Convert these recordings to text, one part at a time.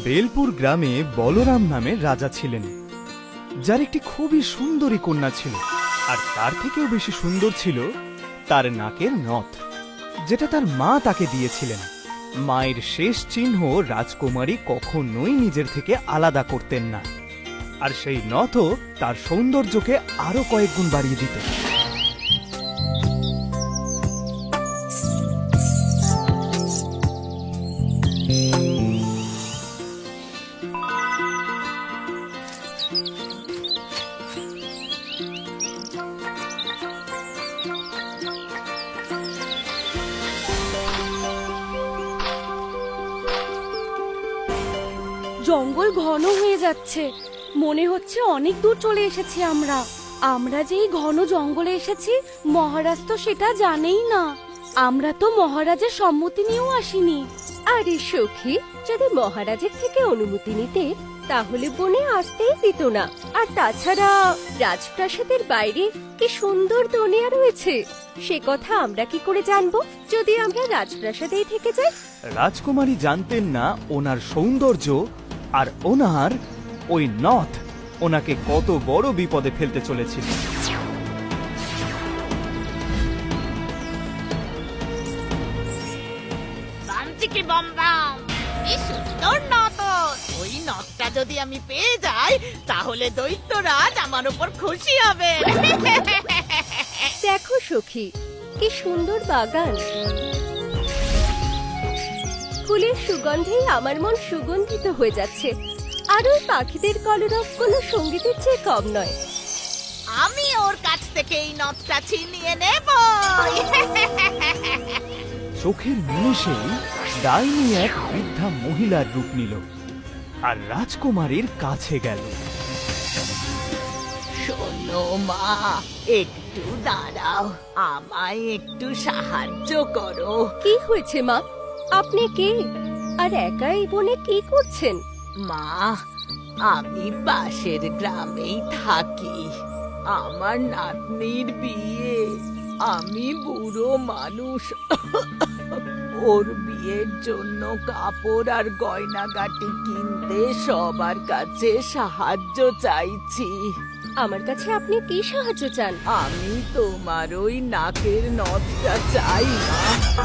বেলপুর গ্রামে বলরাম নামের রাজা ছিলেন, যার একটি খুবই সুন্দরী কন্যা ছিল। আর তার থেকেও বেশি সুন্দর ছিল তার নাকের নথ, যেটা তার মা তাকে দিয়েছিলেন। মায়ের শেষ চিহ্ন রাজকুমারী কখনোই নিজের থেকে আলাদা করতেন না, আর সেই নথও তার সৌন্দর্যকে আরো কয়েক গুণ বাড়িয়ে দিত। জঙ্গল ঘন হয়ে যাচ্ছে, মনে হচ্ছে অনেক দূর চলে এসেছি আমরা যে এই ঘন জঙ্গলে এসেছি, মহারাজ তো সেটা জানেই না। আমরা তো মহারাজের সম্মতি নিয়েও আসিনি। আরে সখী, যদি মহারাজের থেকে অনুমতি নিতে তাহলে বনে আসতেই দিত না। আর তাছাড়া রাজপ্রাসাদের বাইরে কি সুন্দর দুনিয়া রয়েছে, সে কথা আমরা কি করে জানবো যদি আমরা রাজপ্রাসাদেই থেকে যাই? রাজকুমারী জানতেন না ওনার সৌন্দর্য আর ওনার ওই নথ ওনাকে কত বড় বিপদে ফেলতে চলেছিল। বামচিকি বমবাম, কি সুন্দর নথ! ওই নথটা যদি আমি পেয়ে যাই তাহলে দৈত্যরাজ আমার উপর খুশি হবে। দেখো সখী, কি সুন্দর বাগান, ফুলের সুগন্ধেই আমার মন সুগন্ধিত হয়ে যাচ্ছে। আর ওই পাখিদের কলরব কোনো সঙ্গীতের চেয়ে কম নয়। আমি ওর কাছ থেকে এই নথটা ছিনিয়ে নেব। চোখের নিমেষেই ডাইনি এক বৃদ্ধা মহিলার রূপ নিল আর রাজকুমারীর কাছে গেল। শোনো মা, একটু দাঁড়াও, আমায় একটু সাহায্য করো। কি হয়েছে মা? আপনি কে আর একা এই বনে কি করছেন? মা, আমি পাশের গ্রামেই থাকি। আমার নাতনির বিয়ে, আমি বুড়ো মানুষ। ওর বিয়ের জন্য কাপড় আর গয়নাগাটি কিনতে সবার কাছে সাহায্য চাইছি। আমার কাছে আপনি কি সাহায্য চান? আমি তোমার ওই নাকের নথটা চাই মা।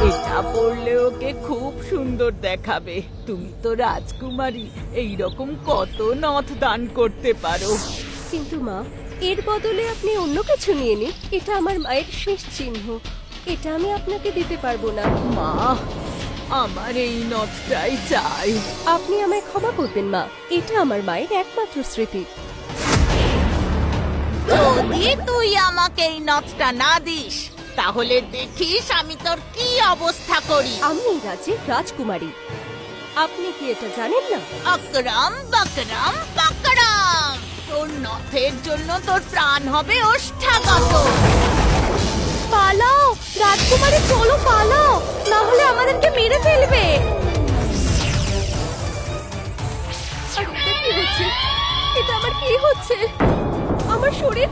এটা পরলে ওকে খুব সুন্দর দেখাবে। তুমি তো রাজকুমারী, এইরকম কত নথ দান করতে পারো। কিন্তু মা, এর বদলে আপনি অন্য কিছু নিয়ে নিন। এটা আমার মায়ের শেষ চিহ্ন, এটা আমি আপনাকে দিতে পারবো না। মা, আমার এই নথটাই চাই। আপনি আমায় ক্ষমা করবেন মা, এটা আমার মায়ের একমাত্র স্মৃতি। যদি তুই আমাকে এই নথটা না দিস তাহলে দেখিস আমি তোর কি অবস্থা করি। আমি এই রাজ্যের রাজকুমারী, আপনি কি এটা জানেন না? আকরাম বাকরাম বাকরাম, তোর নথের জন্য তোর প্রাণ হবে ওষ্ঠাগত। পালাও রাজকুমারী, চলো পালাও, না হলে আমাদেরকে মেরে ফেলবে। আর এটা কি হচ্ছে? এটা আমার কি হচ্ছে? আমার শরীর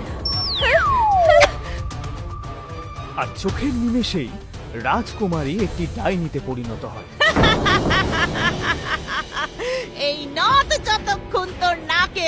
আর চোখের নিমেষেই রাজকুমারী একটি ডাইনিতে পরিণত হয়। এই নথ যতক্ষণ তোর নাকে